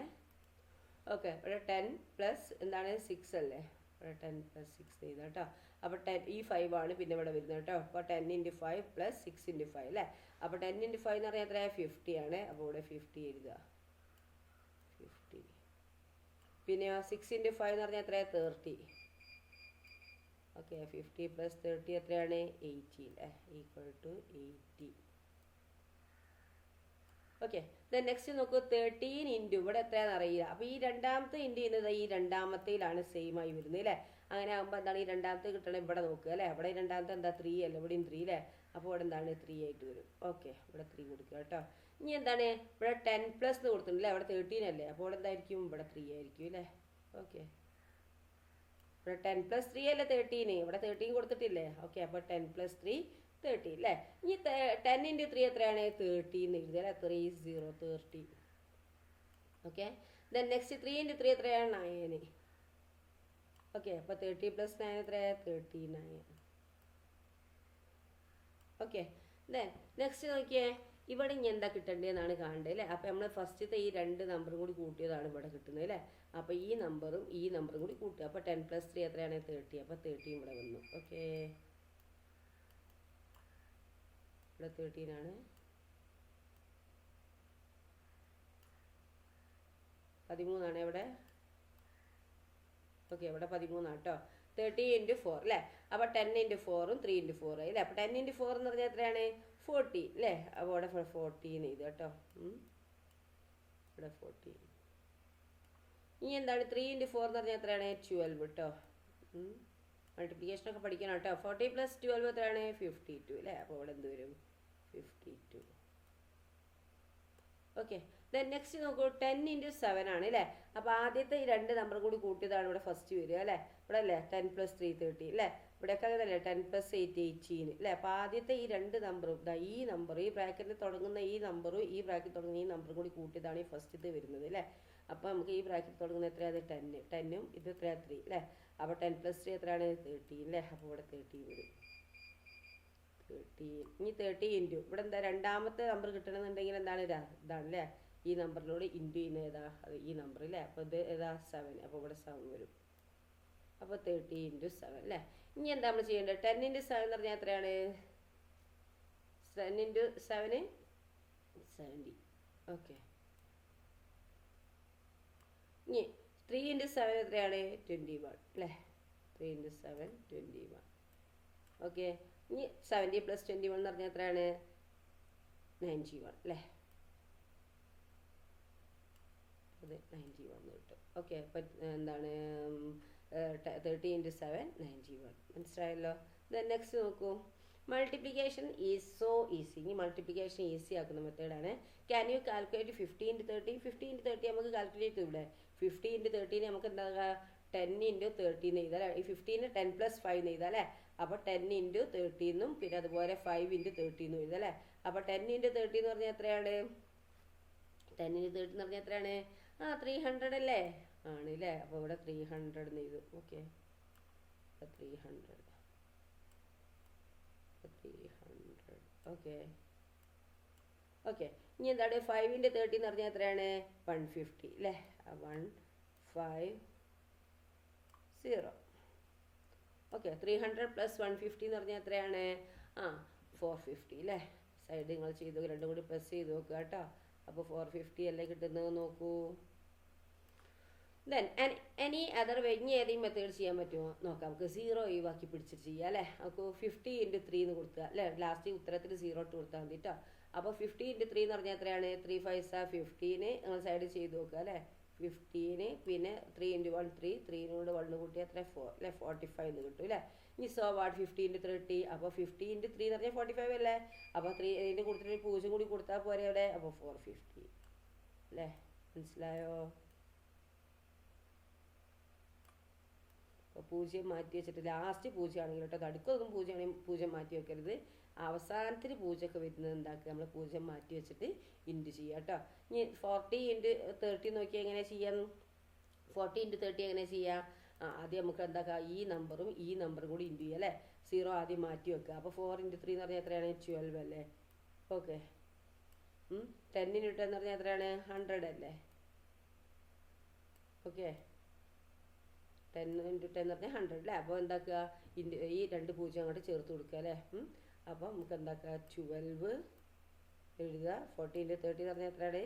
ഓക്കെ ഇവിടെ 10 പ്ലസ് എന്താണ് 6 അല്ലേ ഇവിടെ 10 പ്ലസ് 6 എഴുതാം കേട്ടോ അപ്പോൾ 10 ഈ 5 ആണ് പിന്നെ ഇവിടെ വരുന്നത് കേട്ടോ അപ്പോൾ 10 ഇൻറ്റു 5 പ്ലസ് 6 ഇൻറ്റു 5 അല്ലേ അപ്പോൾ 10 ഇൻറ്റു 5 എന്ന് പറഞ്ഞാൽ എത്രയാണ് 50 ആണ് അപ്പോൾ ഇവിടെ 50 എഴുതുക 50 പിന്നെ 6 ഇൻറ്റു 5 എന്ന് പറഞ്ഞാൽ എത്രയാണ് 30 ഓക്കെ 50 പ്ലസ് 30 എത്രയാണ് 80 അല്ലേ equal to 80 okay then next നോക്കൂ 13 ഇൻറ്റു ഇവിടെ എത്രയാണെന്ന് അറിയില്ല അപ്പോൾ ഈ രണ്ടാമത്തെ ഇൻറ്റു ചെയ്യുന്നത് ഈ രണ്ടാമത്തേലാണ് സെയിം ആയി വരുന്നത് അല്ലേ അങ്ങനെ ആകുമ്പോൾ എന്താണ് ഈ രണ്ടാമത്തെ കിട്ടണം ഇവിടെ നോക്കുക അല്ലേ ഇവിടെ ഈ രണ്ടാമത്തെ എന്താ 3 അല്ലേ ഇവിടെയും 3 അല്ലേ അപ്പോൾ ഇവിടെ എന്താണ് 3 ആയിട്ട് വരും ഓക്കെ ഇവിടെ 3 കൊടുക്കുക കേട്ടോ ഇനി എന്താണ് ഇവിടെ 10 പ്ലസ് എന്ന് കൊടുത്തിട്ടുണ്ടല്ലേ അവിടെ 13 അല്ലേ അപ്പോൾ ഇവിടെ എന്തായിരിക്കും ഇവിടെ 3 ആയിരിക്കും അല്ലേ ഓക്കെ ഇവിടെ 10 പ്ലസ് 3 അല്ലേ 13 ഇവിടെ 13 കൊടുത്തിട്ടില്ലേ ഓക്കെ അപ്പോൾ 10 പ്ലസ് 3 30 അല്ലേ ഇനി 10 ഇൻറ്റു 3 എത്രയാണ് 30 എന്ന് എഴുതുക അല്ലേ 30 ഓക്കെ ദെൻ നെക്സ്റ്റ് 3 ഇൻറ്റു 3 എത്രയാണ് 9 ഓക്കെ അപ്പോൾ 30 പ്ലസ് 9 എത്രയാണ് 39 ഓക്കെ ദെൻ നെക്സ്റ്റ് നോക്കിയേ ഇവിടെ ഇനി എന്താ കിട്ടേണ്ടതെന്നാണ് കാണേണ്ടത് അല്ലേ അപ്പോൾ നമ്മൾ ഫസ്റ്റത്തെ ഈ രണ്ട് നമ്പറും കൂടി കൂട്ടിയതാണ് ഇവിടെ കിട്ടുന്നത് അല്ലേ അപ്പോൾ ഈ നമ്പറും കൂടി കൂട്ടുക അപ്പോൾ 10 പ്ലസ് 3 എത്രയാണ് 30 അപ്പോൾ 30 ഇവിടെ വന്നു ഓക്കെ ഇവിടെ 13 ആണ് 13 ആണ് ഇവിടെ ഓക്കെ ഇവിടെ 13 കേട്ടോ 30 ഇൻറ്റു 4 അല്ലേ അപ്പോൾ 10 ഇൻറ്റു 4ഉം 3 ഇൻറ്റു 4 അല്ലേ അപ്പോൾ 10 ഇൻറ്റു 4 എന്ന് പറഞ്ഞാൽ എത്രയാണ് 40 അല്ലേ അപ്പോൾ ഇവിടെ 40 എന്ന് എഴുതുക കേട്ടോ ഇവിടെ 40 ഇനി എന്താണ് 3 ഇൻറ്റു 4 എന്ന് പറഞ്ഞാൽ എത്രയാണ് 12 കേട്ടോ മൾട്ടിപ്ലിക്കേഷനൊക്കെ പഠിക്കണം കേട്ടോ 40 പ്ലസ് 12 എത്രയാണ് 52 അല്ലേ അപ്പോൾ ഇവിടെ എന്ത് വരും 52 ഓക്കെ ദെൻ നെക്സ്റ്റ് നോക്കൂ 10 ഇൻറ്റു 7 ആണ് അല്ലേ അപ്പോൾ ആദ്യത്തെ ഈ രണ്ട് നമ്പറും കൂടി കൂട്ടിയതാണ് ഇവിടെ ഫസ്റ്റ് വരിക അല്ലേ ഇവിടെ അല്ലേ 10 പ്ലസ് 3 30 അല്ലേ ഇവിടെയൊക്കെ അങ്ങനെയല്ലേ 10 പ്ലസ് 8 18 അല്ലേ അപ്പോൾ ആദ്യത്തെ ഈ രണ്ട് നമ്പറും ഈ നമ്പർ ഈ ബ്രാക്കറ്റിൽ തുടങ്ങുന്ന ഈ നമ്പറും ഈ ബ്രാക്കറ്റിൽ തുടങ്ങുന്ന ഈ നമ്പറും കൂടി കൂട്ടിയതാണ് ഈ ഫസ്റ്റത്തെ വരുന്നത് അല്ലേ അപ്പോൾ നമുക്ക് ഈ ബ്രാക്കറ്റിൽ തുടങ്ങുന്ന എത്രയാണ് 10ഉം ഇത് എത്രയാണ് 3 അല്ലേ അപ്പോൾ 10 പ്ലസ് 3 എത്രയാണ് 13 അല്ലേ അപ്പോൾ ഇവിടെ 13 വരും 13 ഇനി 30 ഇൻറ്റു ഇവിടെ എന്താ രണ്ടാമത്തെ നമ്പർ കിട്ടണമെന്നുണ്ടെങ്കിൽ എന്താണ് ഇതാണ് അല്ലേ ഈ നമ്പറിലൂടെ ഇൻറ്റു ചെയ്യുന്ന ഏതാ അത് ഈ നമ്പർ അല്ലേ അപ്പോൾ ഇത് ഏതാ 7 അപ്പോൾ ഇവിടെ 7 വരും അപ്പോൾ 30 ഇൻറ്റു 7 അല്ലേ ഇനി എന്താ നമ്മൾ ചെയ്യേണ്ടത് 10 ഇൻറ്റു 7 എന്ന് പറഞ്ഞാൽ എത്രയാണ് 10 ഇൻറ്റു 7 70 ഓക്കെ ഇനി 3 ഇൻറ്റു 7 എത്രയാണ് 21 അല്ലേ 3 ഇൻറ്റു 7 21 ഓക്കെ ഇനി 70 പ്ലസ് 21 എന്ന് പറഞ്ഞാൽ എത്രയാണ് 91 അല്ലേ അത് 91 കിട്ടും ഓക്കെ അപ്പം എന്താണ് 30 ഇൻറ്റു 7 91 മനസ്സിലായല്ലോ ദെൻ നെക്സ്റ്റ് നോക്കൂ മൾട്ടിപ്ലിക്കേഷൻ ഈസ് സോ ഈസി ഇനി മൾട്ടിപ്ലിക്കേഷൻ ഈസി ആക്കുന്ന മെത്തേഡാണ് can you calculate 50 into 30 50 into 30 നമുക്ക് കാൽക്കുലേറ്റ് ഇവിടെ 50 ഇൻറ്റു 30 നമുക്ക് എന്താ 10 ഇൻറ്റു 30 എന്ന് എഴുതാം ഈ 15 10 പ്ലസ് 5 എന്ന് എഴുതാം അല്ലേ അപ്പോൾ 10 ഇൻറ്റു 30 എന്നും പിന്നെ അതുപോലെ 5 ഇൻറ്റു 30 എന്നും എഴുതാം അല്ലേ അപ്പോൾ 10 ഇൻറ്റു 30 എന്ന് പറഞ്ഞാൽ എത്രയാണ് 10 ഇൻറ്റു 30 എന്ന് പറഞ്ഞാൽ എത്രയാണ് 300 അല്ലേ ആണ് അല്ലേ അപ്പോൾ ഇവിടെ 300 എന്ന് എഴുതും ഓക്കെ 300 ഓക്കെ ഓക്കെ ഇനി എന്താണ് 5 ഇൻറ്റു 30 എന്ന് പറഞ്ഞാൽ എത്രയാണ് 150 അല്ലേ 150 ഓക്കെ 300 പ്ലസ് 150 എന്ന് പറഞ്ഞാൽ എത്രയാണ് 450 അല്ലേ സൈഡ് നിങ്ങൾ ചെയ്തു രണ്ടും കൂടി പ്ലസ് ചെയ്ത് നോക്കുക കേട്ടോ അപ്പോൾ 450 അല്ലേ കിട്ടുന്നത് നോക്കൂ ദെൻ എനി അതർ വേ ഇനി ഏതെങ്കിലും മെത്തേഡ് ചെയ്യാൻ പറ്റുമോ നോക്കാം നമുക്ക് 0 ഒഴിവാക്കി പിടിച്ചിട്ട് ചെയ്യാം അല്ലേ നമുക്ക് 50 ഇൻറ്റു 3 എന്ന് കൊടുക്കുക അല്ലേ ലാസ്റ്റ് ഉത്തരത്തിൽ 0 ഇട്ട് കൊടുത്താൽ മതി കേട്ടോ അപ്പോൾ 50 ഇൻറ്റു 3 എന്ന് പറഞ്ഞാൽ എത്രയാണ് 3 5 15 നിങ്ങൾ സൈഡ് ചെയ്ത് നോക്കുക അല്ലേ 15 പിന്നെ 3 ഇൻറ്റു 1 3 3നോട് 1 കൂട്ടി എത്ര 4 അല്ലേ 45 എന്ന് കിട്ടും അല്ലേ ഇനി സോ വാട്ട് 50 ഇൻറ്റു 30 അപ്പോൾ 50 ഇൻറ്റു 3 എന്ന് പറഞ്ഞാൽ 45 അല്ലേ അപ്പോൾ 3 ഇതിൻ്റെ കൊടുത്തിട്ട് 0 കൂടി കൊടുത്താൽ പോരെ അവിടെ അപ്പോൾ 450 അല്ലേ മനസ്സിലായോ അപ്പോൾ പൂജ്യം മാറ്റി വെച്ചിട്ട് ലാസ്റ്റ് പൂജ്യമാണെങ്കിൽ കേട്ടോ, നടുക്കൊന്നും പൂജ്യമാണെങ്കിൽ പൂജ്യം മാറ്റി വെക്കരുത്. അവസാനത്തിന് പൂജ്യമൊക്കെ വരുന്നത് എന്താക്കുക, നമ്മൾ പൂജ്യം മാറ്റി വെച്ചിട്ട് ഇൻറ്റു ചെയ്യുക കേട്ടോ. ഇനി 40 × 30 നോക്കിയാൽ എങ്ങനെ ചെയ്യാം? 40 × 30 എങ്ങനെ ചെയ്യാം? ആദ്യം നമുക്ക് എന്താക്കാം, ഈ നമ്പറും ഈ നമ്പറും കൂടി ഇൻറ്റു ചെയ്യുക അല്ലേ. 0 ആദ്യം മാറ്റി വെക്കുക. അപ്പോൾ 4 × 3 എന്ന് പറഞ്ഞാൽ എത്രയാണ്? 12 അല്ലേ. ഓക്കെ. 10 × 10 എന്ന് പറഞ്ഞാൽ എത്രയാണ്? 100 അല്ലേ. ഓക്കെ. 10 × 10 എന്ന് പറഞ്ഞാൽ 100 അല്ലേ. അപ്പോൾ എന്താക്കുക, ഈ 2 പൂജ്യം അങ്ങോട്ട് ചേർത്ത് കൊടുക്കുക അല്ലേ. അപ്പോൾ നമുക്ക് എന്താക്കുക, 12 എഴുതുക. 40 × 30 എന്ന് പറഞ്ഞാൽ എത്രയാണ്?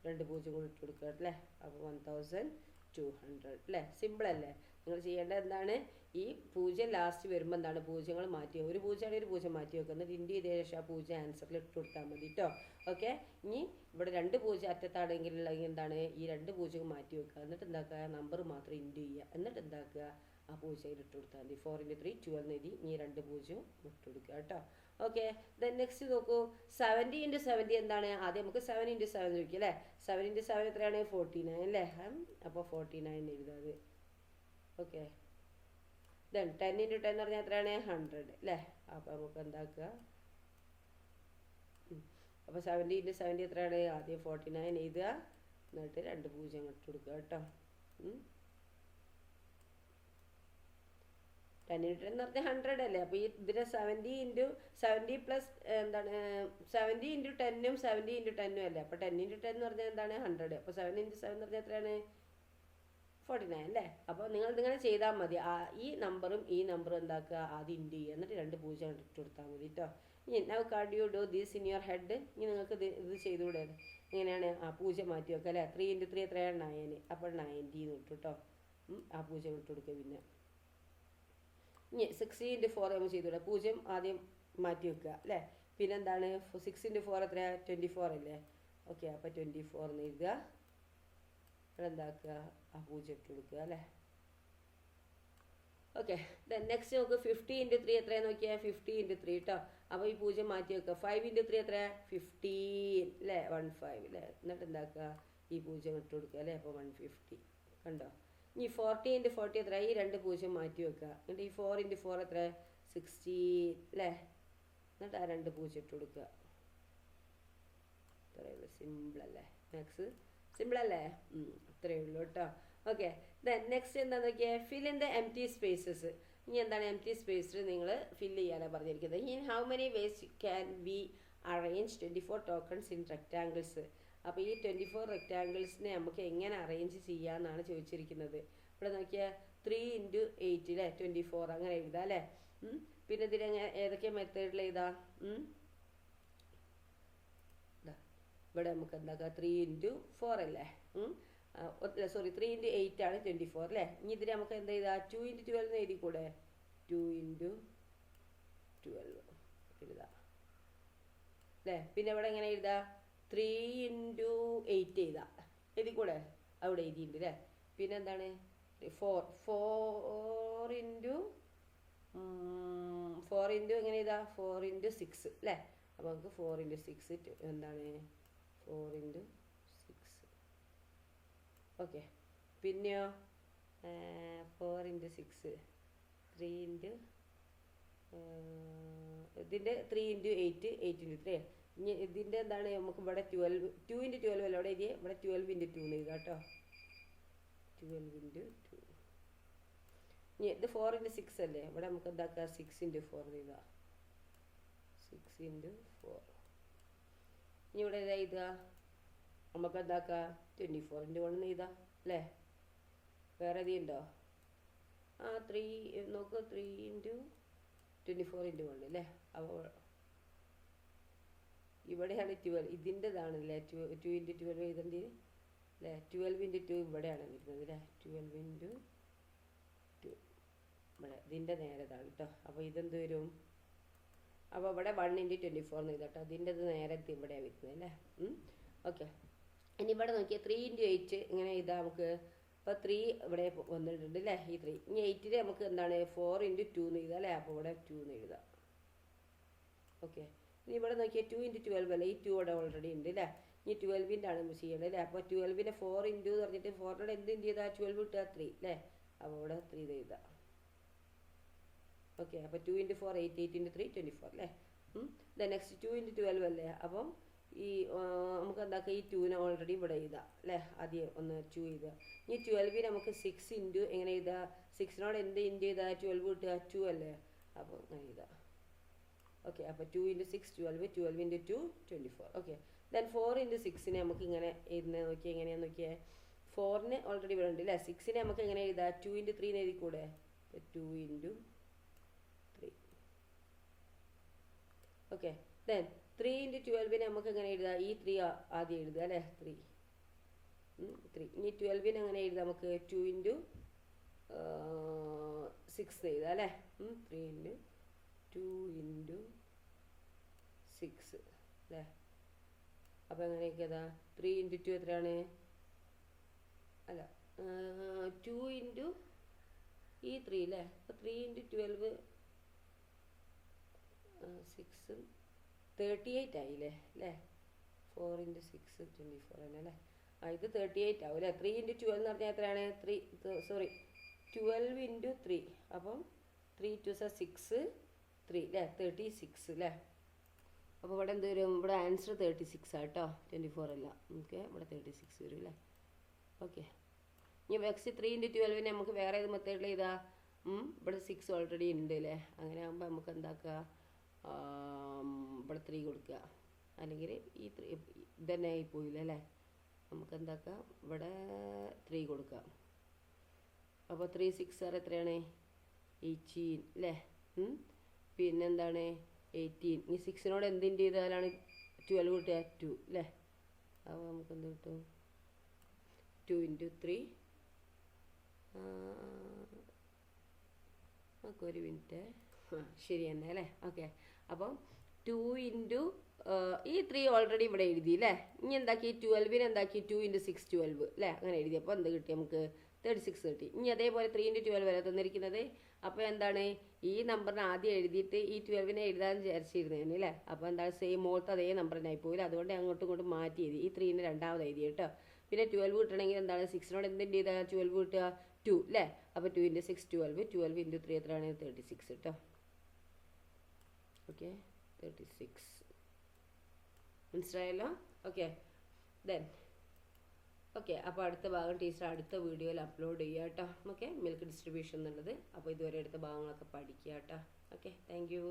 2 പൂജ്യം കൂടി ഇട്ട് കൊടുക്കുക അല്ലേ. അപ്പോൾ 1200 അല്ലേ. സിമ്പിൾ അല്ലേ. നിങ്ങൾ ചെയ്യേണ്ടത് എന്താണ്, ഈ പൂജ്യം ലാസ്റ്റ് വരുമ്പോൾ എന്താണ്, പൂജ്യങ്ങൾ മാറ്റി ഒരു പൂജ്യമാണെങ്കിൽ ഒരു പൂജ്യം മാറ്റി വെക്കുക. എന്നിട്ട് ഇൻറ്റു ചെയ്ത ശേഷം ആ പൂജ്യം ആൻസറിൽ ഇട്ട് കൊടുത്താൽ മതി കേട്ടോ. ഓക്കെ. ഇനി ഇവിടെ 2 പൂജ്യം അറ്റത്താണെങ്കിൽ എന്താണ്, ഈ 2 പൂജ്യം മാറ്റി വെക്കുക. എന്നിട്ട് എന്താക്കുക, നമ്പർ മാത്രം ഇൻറ്റു ചെയ്യുക. എന്നിട്ട് എന്താക്കുക, ആ പൂജ്യം ഇട്ട് കൊടുത്താൽ മതി. 4 × 3 12 എഴുതി. ഇനി 2 പൂജ്യം ഇട്ട് കൊടുക്കുക കേട്ടോ. ഓക്കെ. ദെൻ നെക്സ്റ്റ് നോക്കൂ, 70 × 70 എന്താണ്? ആദ്യം നമുക്ക് 7 × 7 ചോദിക്കുക അല്ലേ. 7 × 7 എത്രയാണ്? 49 അല്ലേ. അപ്പോൾ 49 എഴുതാത്. ഓക്കെ. ദെൻ 10 × 10 എന്ന് പറഞ്ഞാൽ എത്രയാണ്? 100 അല്ലേ. അപ്പോൾ നമുക്ക് എന്താക്കുക, അപ്പോൾ 70 × 70 എത്രയാണ്? ആദ്യം 49 എഴുതുക. എന്നിട്ട് 2 പൂജ്യം ഇട്ട് കൊടുക്കുക കേട്ടോ. 10 × 10 എന്ന് പറഞ്ഞാൽ 100 അല്ലേ. അപ്പോൾ ഈ ഇതിൻ്റെ 70 × 70 പ്ലസ് എന്താണ്, 70 × 10 70 × 10 അല്ലേ. അപ്പോൾ 10 × 10 എന്ന് പറഞ്ഞാൽ എന്താണ്? 100. അപ്പോൾ 7 × 7 എന്ന് പറഞ്ഞാൽ എത്രയാണ്? 49 അല്ലേ. അപ്പോൾ നിങ്ങൾ ഇങ്ങനെ ചെയ്താൽ മതി. ഈ നമ്പറും ഈ നമ്പറും എന്താക്കുക, ആദ്യം ഇൻറ്റു ചെയ്യുക. എന്നിട്ട് 2 പൂജ്യം ഇട്ട് കൊടുത്താൽ മതി കേട്ടോ. ഇനി now card you do this in your head. ഇനി നിങ്ങൾക്ക് ഇത് ചെയ്തുകൂടെ? ഇങ്ങനെയാണ്. പൂജ്യം മാറ്റി വെക്കുക അല്ലേ. 3 × 3 എത്രയാണ്? 9. അപ്പോൾ 90 എന്ന് ഇട്ടു കേട്ടോ. ആ പൂജ്യം ഇട്ട് കൊടുക്കുക. പിന്നെ ഇനി 60 × 4 നമ്മൾ ചെയ്തുകൂടെ? പൂജ്യം ആദ്യം മാറ്റി വെക്കുക അല്ലേ. പിന്നെ എന്താണ്, 6 × 4 എത്രയാണ്? 24 അല്ലേ. ഓക്കെ. അപ്പോൾ 24 എന്ന് എഴുതുക. എന്താക്കുക, ആ പൂജ്യം ഇട്ട് കൊടുക്കുക അല്ലേ. ഓക്കെ. ദെൻ നെക്സ്റ്റ് നമുക്ക് 50 × 3 എത്രയാണ് നോക്കിയാൽ? 50 × 3 കേട്ടോ. അപ്പോൾ ഈ പൂജ്യം മാറ്റി വെക്കുക. 5 × 3 എത്രയാണ്? 15 അല്ലേ. 15 അല്ലേ. എന്നിട്ട് എന്താക്കുക, ഈ പൂജ്യം ഇട്ട് കൊടുക്കുക അല്ലേ. അപ്പോൾ 150 കണ്ടോ. ഇനി 40 × 40 എത്ര? ഈ 2 പൂജ്യം മാറ്റി വെക്കുക. എന്നിട്ട് ഈ 4 × 4 എത്ര? 60 അല്ലേ. എന്നിട്ട് ആ 2 പൂജ്യം ഇട്ട് കൊടുക്കുക. ഇത്രയേ ഉള്ളൂ. സിമ്പിൾ അല്ലേ. മാത്സ് സിമ്പിൾ അല്ലേ. അത്രയേ ഉള്ളൂ കേട്ടോ. ഓക്കെ. ദെൻ നെക്സ്റ്റ് എന്താണെന്ന് നോക്കിയാൽ, fill in the empty spaces. ഇനി എന്താണ് എംപ്റ്റി സ്പേസിൽ നിങ്ങൾ ഫില്ല് ചെയ്യാനാണ് പറഞ്ഞിരിക്കുന്നത്. In how many ways can we arrange 24 tokens in rectangles. അപ്പോൾ ഈ 24 റെക്റ്റാങ്കിൾസിനെ നമുക്ക് എങ്ങനെ അറേഞ്ച് ചെയ്യാമെന്നാണ് ചോദിച്ചിരിക്കുന്നത്. ഇവിടെ നോക്കിയാൽ 3 × 8 അല്ലേ. 24 അങ്ങനെ എഴുതാം അല്ലേ. പിന്നെ ഇതിലെങ്ങനെ ഏതൊക്കെ മെത്തേഡിൽ എഴുതാം? ഇവിടെ നമുക്ക് എന്താക്കാം, 3 × 4 അല്ലേ. സോറി 3 × 8 ആണ് 24 അല്ലേ. ഇനി ഇതിൽ നമുക്ക് എന്താ ചെയ്താൽ 2 × 12 എഴുതി കൂടെ? 2 × 12 എഴുതാം അല്ലേ. പിന്നെ ഇവിടെ എങ്ങനെ എഴുതാം? 3 × 8 എഴുതാം. എഴുതി കൂടെ? അവിടെ എഴുതിയിട്ടുണ്ട് അല്ലേ. പിന്നെ എന്താണ് 4 × എങ്ങനെ എഴുതാ? 4 × 6 അല്ലേ. അപ്പോൾ നമുക്ക് 4 × 6 എന്താണ് 4 × 6. ഓക്കെ. പിന്നെയോ 4 × 6 3 × ഇതിൻ്റെ 3 × 8 8 × 3. ഇനി ഇതിൻ്റെ എന്താണ് നമുക്ക് ഇവിടെ 2 × 12 അല്ല ഇവിടെ എഴുതിയേ. ഇവിടെ 12 × 2 എഴുതാം കേട്ടോ. 12 × 2. ഇനി ഇത് 4 × 6 അല്ലേ. ഇവിടെ നമുക്ക് എന്താക്കുക 6 × 4 എഴുതാം. 6 × 4. ഇനി ഇവിടെ ഏതാ എഴുതുക? നമുക്ക് എന്താക്കുക 24 × 1 എഴുതാം അല്ലേ. വേറെ എഴുതിയുണ്ടോ? 3 നോക്കുക 3 × 24 × 1 അല്ലേ. അപ്പോൾ ഇവിടെയാണ് 12. ഇതിൻ്റെതാണല്ലേ 2 × 12 എഴുതേണ്ടത് അല്ലേ. 12 × 2 ഇവിടെയാണ് വരുന്നത് അല്ലേ. 12 × 2 ഇവിടെ ഇതിൻ്റെ നേരതാണ് കേട്ടോ. അപ്പോൾ ഇതെന്ത് വരും? അപ്പോൾ ഇവിടെ 1 × 24 എന്ന് എഴുതാം കേട്ടോ. അതിൻ്റെത് നേരത്തെ ഇവിടെയാണ് വരുന്നത് അല്ലേ. ഓക്കെ. ഇനി ഇവിടെ നോക്കിയാൽ 3 × 8 ഇങ്ങനെ എഴുതാം നമുക്ക്. അപ്പോൾ 3 ഇവിടെ വന്നിട്ടുണ്ട് അല്ലേ. ഈ 3 ഇനി 8 നമുക്ക് എന്താണ് 4 × 2 എന്ന് എഴുതാം അല്ലേ. അപ്പോൾ ഇവിടെ 2 എന്ന് എഴുതാം. ഓക്കെ. ഇനി ഇവിടെ നോക്കിയാൽ 2 × 12 അല്ലേ. ഈ 2 ഇവിടെ ഓൾറെഡി ഉണ്ട് അല്ലേ. ഇനി 12ൻ്റെ ആണ് നമ്മൾ ചെയ്യേണ്ടത് അല്ലേ. അപ്പോൾ 12നെ 4 × എന്ന് പറഞ്ഞിട്ട് 4നോട് എന്ത് ചെയ്താൽ 12 കിട്ടുക 3 അല്ലേ. അപ്പോൾ ഇവിടെ 3 ഇത് എഴുതാം. ഓക്കെ, അപ്പോൾ 2 × 4 8, 8 × 3 24 അല്ലേ. നെക്സ്റ്റ് 2 × 12 അല്ലേ. അപ്പം ഈ നമുക്ക് എന്താക്കുക, ഈ 2നെ ഓൾറെഡി ഇവിടെ എഴുതാം അല്ലേ. ആദ്യം ഒന്ന് 2 എഴുതുക. ഈ 12 നമുക്ക് 6 ഇൻറ്റു എങ്ങനെ എഴുതുക, 6നോട് എന്ത് ഇൻറ്റു ചെയ്താൽ 12 കിട്ടുക 2 അല്ലേ. അപ്പോൾ അങ്ങനെ എഴുതാം. ഓക്കെ, അപ്പോൾ 2 × 6 12, 12 × 2 24. ഓക്കെ, ദെൻ 4 × 6നെ നമുക്ക് ഇങ്ങനെ എഴുതുന്നത് നോക്കിയാൽ എങ്ങനെയാണെന്ന് നോക്കിയാൽ, 4ന് ഓൾറെഡി ഇവിടെ ഉണ്ട് അല്ലേ. 6നെ നമുക്ക് എങ്ങനെ എഴുതാം, 2 × 3 എഴുതിക്കൂടെ, 2 × 3. ഓക്കെ, ദെൻ 3 × 12നെ നമുക്ക് എങ്ങനെ എഴുതാം, ഈ 3 ആദ്യം എഴുതുക അല്ലേ. 3. ഇനി 12നെ അങ്ങനെ എഴുതാം നമുക്ക് 2 × 6 എഴുതാം അല്ലേ. 3 × 2 × 6 അല്ലേ. അപ്പോൾ എങ്ങനെയൊക്കെ ഏതാ, 3 × 2 എത്രയാണ്, അല്ല 2 × ഈ 3 അല്ലേ. അപ്പോൾ 3 × 12 6 38 ആയില്ലേ അല്ലേ. 4 × 6 24 തന്നെ അല്ലേ. ഇത് 38 ആവും അല്ലേ. 3 × 12 എന്ന് പറഞ്ഞാൽ എത്രയാണ്, 12 × 3. അപ്പം 3 × 2 = 6, 3 അല്ലേ, 36 അല്ലേ. അപ്പോൾ ഇവിടെ എന്ത് വരും, ഇവിടെ ആൻസർ 36 ആട്ടോ, 24 അല്ല. ഓക്കെ, ഇവിടെ 36 വരും അല്ലേ. ഓക്കെ, ഇനി നെക്സ്റ്റ് 3 × 12നെ നമുക്ക് വേറെ ഏത് മെത്തേഡിൽ ചെയ്താൽ, ഇവിടെ 6 ഓൾറെഡി ഉണ്ട് അല്ലേ. അങ്ങനെ ആകുമ്പോൾ നമുക്ക് എന്താക്കുക, ഇവിടെ 3 കൊടുക്കുക, അല്ലെങ്കിൽ ഈ 3 ഇതന്നെ ആയിപ്പോയില്ല അല്ലേ. നമുക്ക് എന്താക്കുക, ഇവിടെ 3 കൊടുക്കാം. അപ്പോൾ 3 × 6 എത്രയാണ്, 18 അല്ലേ. പിന്നെന്താണ് 18. ഈ 6നോട് എന്തിൻ്റെ ചെയ്താലാണ് 12 കിട്ടുക, 2 അല്ലേ. അപ്പോൾ നമുക്ക് എന്ത് കിട്ടും, 2 × 3. നമുക്ക് ഒരു മിനിറ്റ്, ശരി തന്നെ അല്ലേ. ഓക്കെ, അപ്പം 2 × ഈ 3 ഓൾറെഡി ഇവിടെ എഴുതി അല്ലേ. ഇനി എന്താക്കി, 12നെ എന്താക്കി, 2 × 6 12 അല്ലേ. അങ്ങനെ എഴുതി. അപ്പോൾ എന്ത് കിട്ടി, നമുക്ക് 36 കിട്ടി. ഇനി അതേപോലെ 3 × 12 വരെ തന്നിരിക്കുന്നത്. അപ്പോൾ എന്താണ്, ഈ നമ്പറിന് ആദ്യം എഴുതിയിട്ട് ഈ 12നെ എഴുതാൻ വിചാരിച്ചിരുന്നേന് അല്ലേ. അപ്പോൾ എന്താണ്, സെയിം മോളത്തെ അതേ നമ്പറിനായി പോയില്ല. അതുകൊണ്ട് അങ്ങോട്ടും ഇങ്ങോട്ടും മാറ്റി എഴുതി. ഈ 3നെ രണ്ടാമത് എഴുതി കേട്ടോ. പിന്നെ 12 കിട്ടണമെങ്കിൽ എന്താണ്, 6നോട് എന്തിൻ്റെ ചെയ്താൽ 12 കിട്ടുക, 2 അല്ലേ. അപ്പോൾ 2 × 6 12, 12 × 3 എത്രയാണ്, 36 കേട്ടോ. ഓക്കെ, 36 മനസ്സിലായല്ലോ. ഓക്കെ, ദെൻ ഓക്കെ, അപ്പോൾ അടുത്ത ഭാഗം ടീച്ചർ അടുത്ത വീഡിയോയിൽ അപ്ലോഡ് ചെയ്യുക കേട്ടോ. ഓക്കെ, മിൽക്ക് ഡിസ്ട്രിബ്യൂഷൻ എന്നുള്ളത്. അപ്പോൾ ഇതുവരെ എടുത്ത ഭാഗങ്ങളൊക്കെ പഠിക്കുക കേട്ടോ. Okay, thank you.